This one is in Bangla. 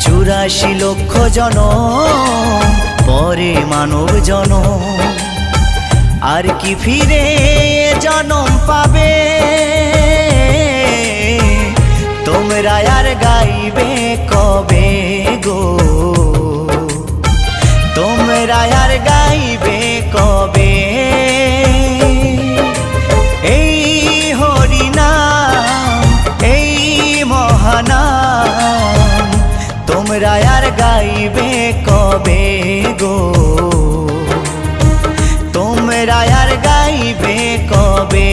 84 লক্ষ জনম পরে মানব জনম, আর কি ফিরে জনম পাবে? তোমরা আর গাইবে কবে গো? তোমরা আর গাইবে কবে? এই হরিনাম, এই মহানাম, তোমরা আর গাইবে কবে গো? তোমরা আর গাইবে কবে?